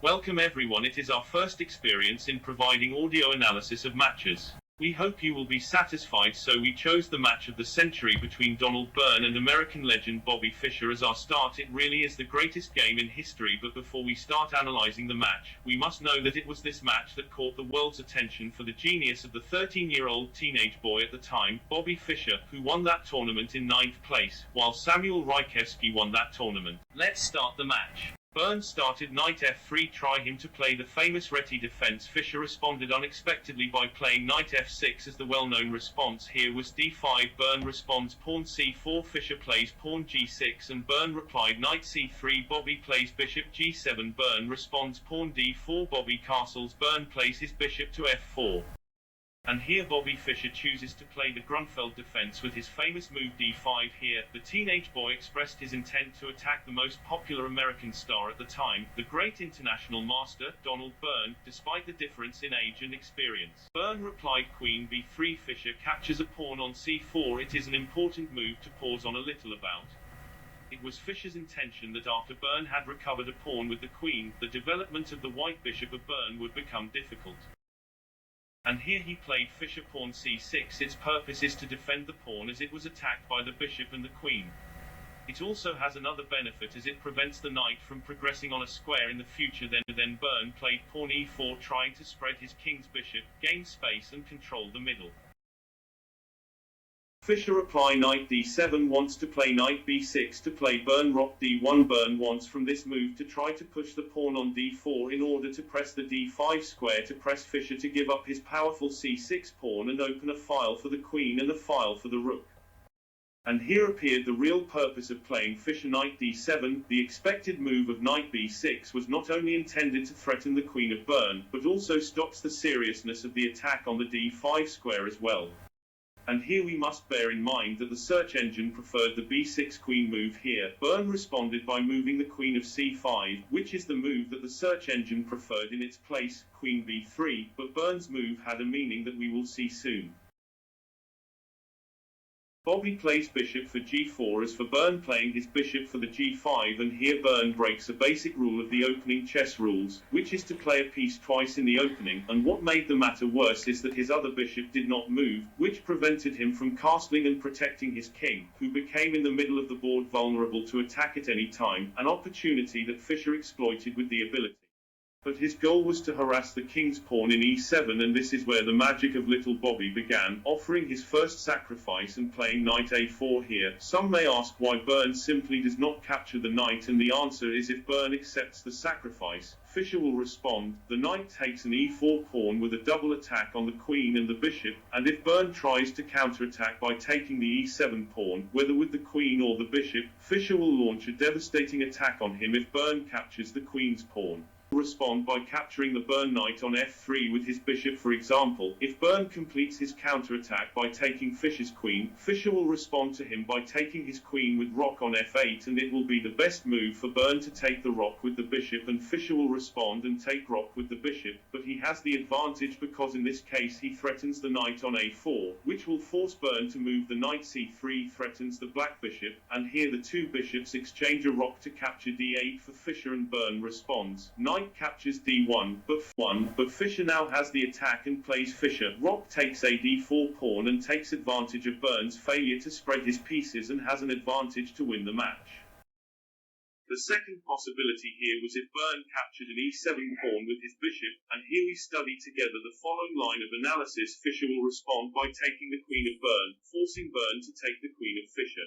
Welcome everyone, it is our first experience in providing audio analysis of matches. We hope you will be satisfied, so we chose the match of the century between Donald Byrne and American legend Bobby Fischer as our start. It really is the greatest game in history, but before we start analyzing the match, we must know that it was this match that caught the world's attention for the genius of the 13-year-old teenage boy at the time, Bobby Fischer, who won that tournament in 9th place, while Samuel Rajkowski won that tournament. Let's start the match. Byrne started knight f3, try him to play the famous reti defense. Fischer responded unexpectedly by playing knight f6 as the well-known response here was d5. Byrne responds pawn c4, Fischer plays pawn g6 and Byrne replied knight c3. Bobby plays bishop g7, Byrne responds pawn d4. Bobby castles, Byrne plays his bishop to f4. And here Bobby Fischer chooses to play the Grunfeld defense with his famous move d5. Here, the teenage boy expressed his intent to attack the most popular American star at the time, the great international master, Donald Byrne, despite the difference in age and experience. Byrne replied queen b3. Fischer captures a pawn on c4. It is an important move to pause on a little about. It was Fischer's intention that after Byrne had recovered a pawn with the queen, the development of the white bishop of Byrne would become difficult. And here he played Fischer pawn c6. Its purpose is to defend the pawn as it was attacked by the bishop and the queen. It also has another benefit as it prevents the knight from progressing on a square in the future. Then Byrne played pawn e4, trying to spread his king's bishop, gain space and control the middle. Fischer reply knight d7, wants to play knight b6 to play Byrne rock d1. Byrne wants from this move to try to push the pawn on d4 in order to press the d5 square to press Fischer to give up his powerful c6 pawn and open a file for the queen and a file for the rook. And here appeared the real purpose of playing Fischer knight d7. The expected move of knight b6 was not only intended to threaten the queen of Byrne, but also stops the seriousness of the attack on the d5 square as well. And here we must bear in mind that the search engine preferred the b6 queen move here. Byrne responded by moving the queen of c5, which is the move that the search engine preferred in its place, queen b3, but Byrne's move had a meaning that we will see soon. Bobby plays bishop for g4 as for Byrne playing his bishop for the g5, and here Byrne breaks a basic rule of the opening chess rules, which is to play a piece twice in the opening, and what made the matter worse is that his other bishop did not move, which prevented him from castling and protecting his king, who became in the middle of the board vulnerable to attack at any time, an opportunity that Fischer exploited with the ability. But his goal was to harass the king's pawn in e7, and this is where the magic of little Bobby began, offering his first sacrifice and playing knight a4 here. Some may ask why Byrne simply does not capture the knight, and the answer is if Byrne accepts the sacrifice, Fischer will respond, the knight takes an e4 pawn with a double attack on the queen and the bishop, and if Byrne tries to counterattack by taking the e7 pawn, whether with the queen or the bishop, Fischer will launch a devastating attack on him if Byrne captures the queen's pawn. Respond by capturing the Byrne knight on f3 with his bishop. For example, if Byrne completes his counterattack by taking Fischer's queen, Fischer will respond to him by taking his queen with rock on f8, and it will be the best move for Byrne to take the rock with the bishop, and Fischer will respond and take rock with the bishop, but he has the advantage because in this case he threatens the knight on a4, which will force Byrne to move the knight c3, threatens the black bishop, and here the two bishops exchange a rock to capture d8 for Fischer, and Byrne responds, knight captures d1, but Fischer now has the attack and plays Fischer. Rock takes a d4 pawn and takes advantage of Byrne's failure to spread his pieces and has an advantage to win the match. The second possibility here was if Byrne captured an e7 pawn with his bishop, and here we study together the following line of analysis. Fischer will respond by taking the queen of Byrne, forcing Byrne to take the queen of Fischer.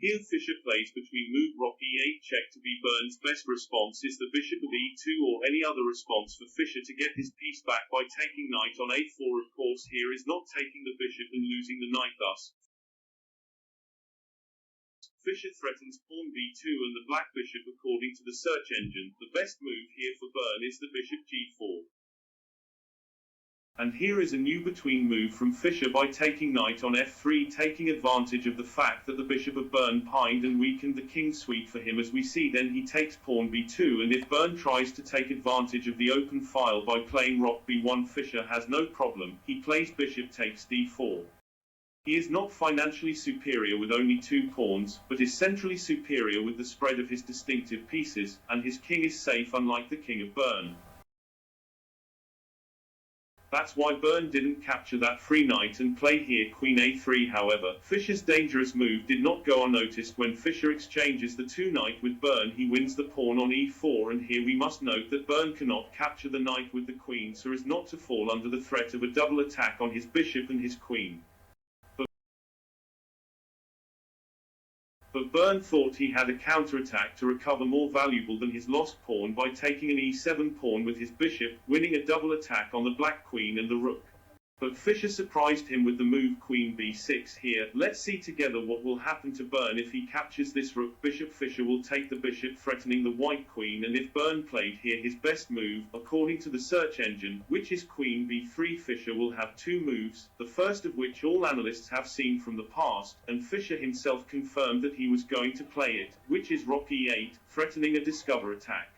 Here Fischer plays between move rock e8 check to be Byrne's best response is the bishop of e2 or any other response for Fischer to get his piece back by taking knight on a4. Of course here is not taking the bishop and losing the knight thus. Fischer threatens pawn b2 and the black bishop. According to the search engine, the best move here for Byrne is the bishop g4. And here is a new between move from Fischer by taking knight on f3, taking advantage of the fact that the bishop of Byrne pined and weakened the king suite for him. As we see, then he takes pawn b2, and if Byrne tries to take advantage of the open file by playing rock b1, Fischer has no problem, he plays bishop takes d4. He is not financially superior with only 2 pawns, but is centrally superior with the spread of his distinctive pieces, and his king is safe unlike the king of Byrn. That's why Byrn didn't capture that free knight and play here queen a3. However, Fischer's dangerous move did not go unnoticed. When Fischer exchanges the 2 knight with Byrn, he wins the pawn on e4, and here we must note that Byrn cannot capture the knight with the queen so as not to fall under the threat of a double attack on his bishop and his queen. But Byrn thought he had a counterattack to recover more valuable than his lost pawn by taking an e7 pawn with his bishop, winning a double attack on the black queen and the rook. But Fischer surprised him with the move queen b6 here. Let's see together what will happen to Byrn if he captures this rook bishop. Fischer will take the bishop, threatening the white queen, and if Byrn played here his best move, according to the search engine, which is queen b3, Fischer will have 2 moves, the first of which all analysts have seen from the past, and Fischer himself confirmed that he was going to play it, which is rook e8, threatening a discover attack.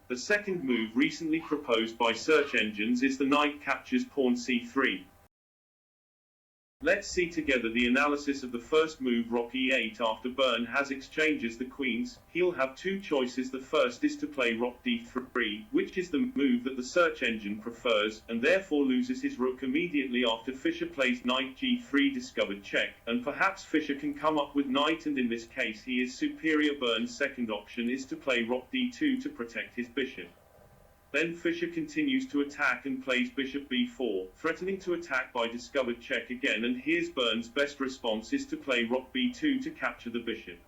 The second move recently proposed by search engines is the knight captures pawn c3. Let's see together the analysis of the first move rook e8. After Byrn has exchanges the queens, he'll have 2 choices. The first is to play rook d3, which is the move that the search engine prefers, and therefore loses his rook immediately after Fischer plays knight g3 discovered check, and perhaps Fischer can come up with knight, and in this case he is superior. Byrn's second option is to play rook d2 to protect his bishop. Then Fischer continues to attack and plays bishop b4, threatening to attack by discovered check again, and here's Byrn's best response is to play rook b2 to capture the bishop.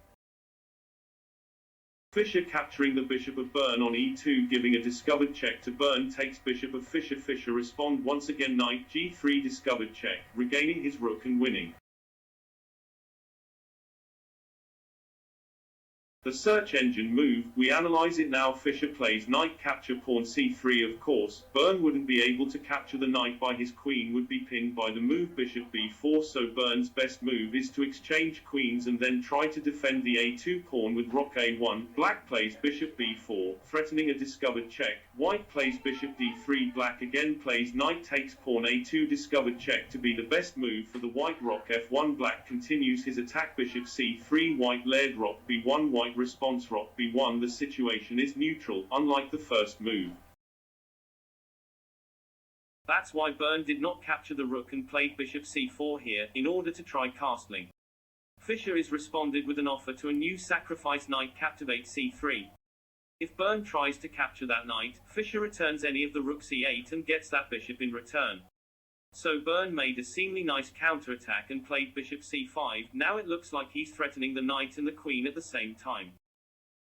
Fischer capturing the bishop of Byrn on e2, giving a discovered check to Byrn takes bishop of Fischer. Fischer respond once again knight g3 discovered check, regaining his rook and winning. The search engine move, we analyze it now. Fischer plays knight capture pawn c3. Of course, Byrn wouldn't be able to capture the knight by his queen would be pinned by the move bishop b4, so Byrn's best move is to exchange queens and then try to defend the a2 pawn with rook a1. Black plays bishop b4, threatening a discovered check. White plays bishop d3. Black again plays knight takes pawn a2 discovered check to be the best move for the white. Rook f1. Black continues his attack bishop c3. White layered rook b1. White response rook b1. The situation is neutral, unlike the first move. That's why Byrn did not capture the rook and played bishop c4 here, in order to try castling. Fischer is responded with an offer to a new sacrifice knight captivate c3. If Byrn tries to capture that knight, Fischer returns any of the rook c8 and gets that bishop in return. So Byrn made a seemingly nice counterattack and played bishop c5. Now it looks like he's threatening the knight and the queen at the same time.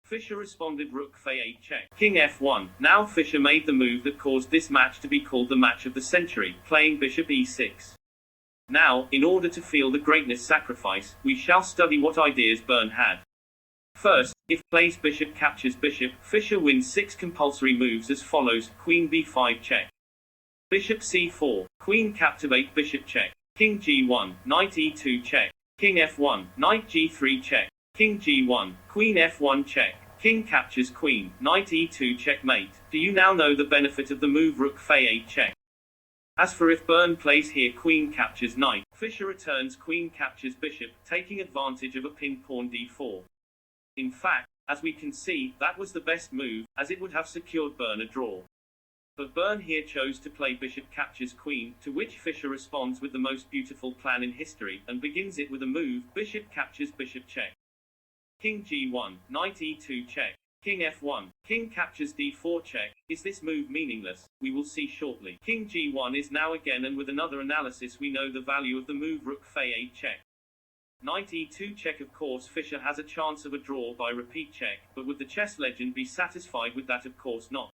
Fischer responded rook f8 check, king f1. Now Fischer made the move that caused this match to be called the match of the century, playing bishop e6. Now, in order to feel the greatness sacrifice, we shall study what ideas Byrn had. First, if plays bishop captures bishop, Fischer wins 6 compulsory moves as follows: queen b5 check, bishop c4, queen captivate bishop check, king g1, knight e2 check, king f1, knight g3 check, king g1, queen f1 check, king captures queen, knight e2 checkmate. Do you now know the benefit of the move rook f8 check? As for if Byrn plays here queen captures knight, Fischer returns queen captures bishop, taking advantage of a pinned pawn d4. In fact, as we can see, that was the best move, as it would have secured Byrn a draw. But Byrn here chose to play bishop captures queen, to which Fischer responds with the most beautiful plan in history, and begins it with a move, bishop captures bishop check, king g1, knight e2 check, king f1, king captures d4 check. Is this move meaningless? We will see shortly. King g1 is now again, and with another analysis we know the value of the move rook f8 check. Knight e2 check. Of course Fischer has a chance of a draw by repeat check, but would the chess legend be satisfied with that? Of course not.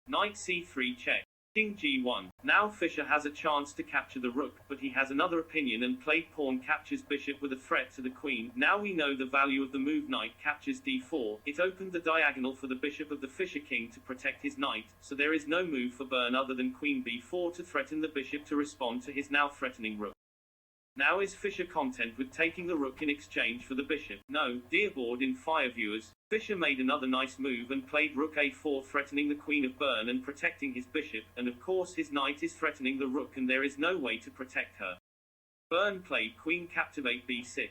Knight c3 check, king g1. Now Fischer has a chance to capture the rook, but he has another opinion and played pawn captures bishop with a threat to the queen. Now we know the value of the move knight captures d4. It opened the diagonal for the bishop of the Fischer king to protect his knight, so there is no move for Byrn other than queen b4 to threaten the bishop to respond to his now threatening rook. Now is Fischer content with taking the rook in exchange for the bishop? No, dear board in fire viewers. Fischer made another nice move and played rook a4, threatening the queen of Byrn and protecting his bishop, and of course his knight is threatening the rook and there is no way to protect her. Byrn played queen captivate b6.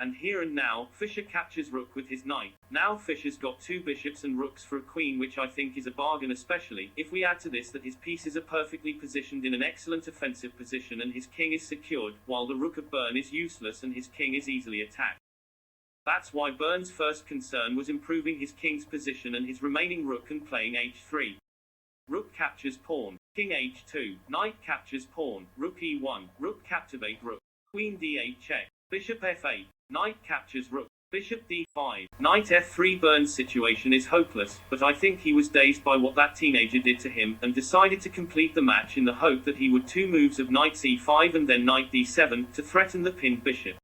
And here and now, Fischer captures rook with his knight. Now Fischer's got two bishops and rooks for a queen, which I think is a bargain, especially if we add to this that his pieces are perfectly positioned in an excellent offensive position and his king is secured, while the rook of Byrn is useless and his king is easily attacked. That's why Byrn's first concern was improving his king's position and his remaining rook and playing h3. Rook captures pawn. King h2. Knight captures pawn. Rook e1. Rook captivate rook. Queen d8 check. Bishop f8. Knight captures rook. Bishop d5. Knight f3. Byrn's situation is hopeless, but I think he was dazed by what that teenager did to him, and decided to complete the match in the hope that he would two moves of knight c5 and then knight d7, to threaten the pinned bishop.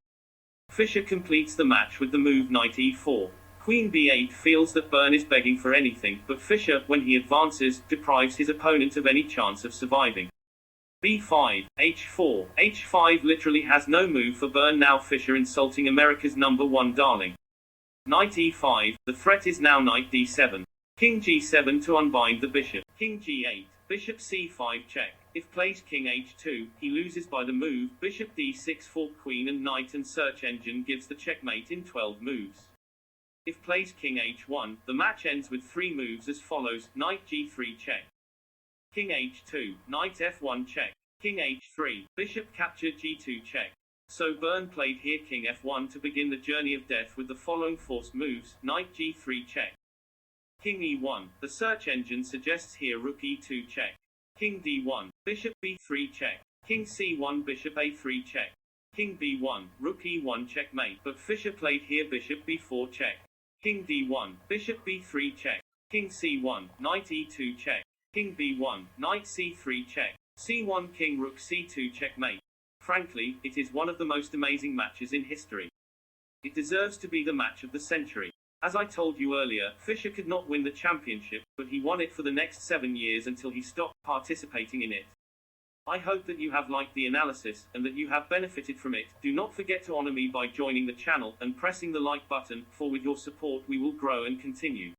Fischer completes the match with the move knight e4. Queen b8 feels that Byrn is begging for anything, but Fischer, when he advances, deprives his opponent of any chance of surviving. b5, h4, h5 literally has no move for Byrn. Now Fischer insulting America's #1 darling. Knight e5, the threat is now knight d7. King g7 to unbind the bishop. King g8, bishop c5 check. If plays king h2, he loses by the move, bishop d6 fork queen and knight, and search engine gives the checkmate in 12 moves. If plays king h1, the match ends with 3 moves as follows: knight g3 check. King h2, knight f1 check. King h3, bishop capture g2 check. So Byrn played here king f1 to begin the journey of death with the following forced moves: knight g3 check. King e1, the search engine suggests here rook e2 check. King d1, bishop b3 check. King c1, bishop a3 check. King b1, rook e1 checkmate, but Fischer played here bishop b4 check. King d1, bishop b3 check. King c1, knight e2 check. King b1, knight c3 check. c1, king rook c2 checkmate. Frankly, it is one of the most amazing matches in history. It deserves to be the match of the century. As I told you earlier, Fischer could not win the championship, but he won it for the next 7 years until he stopped participating in it. I hope that you have liked the analysis, and that you have benefited from it. Do not forget to honor me by joining the channel, and pressing the like button, for with your support we will grow and continue.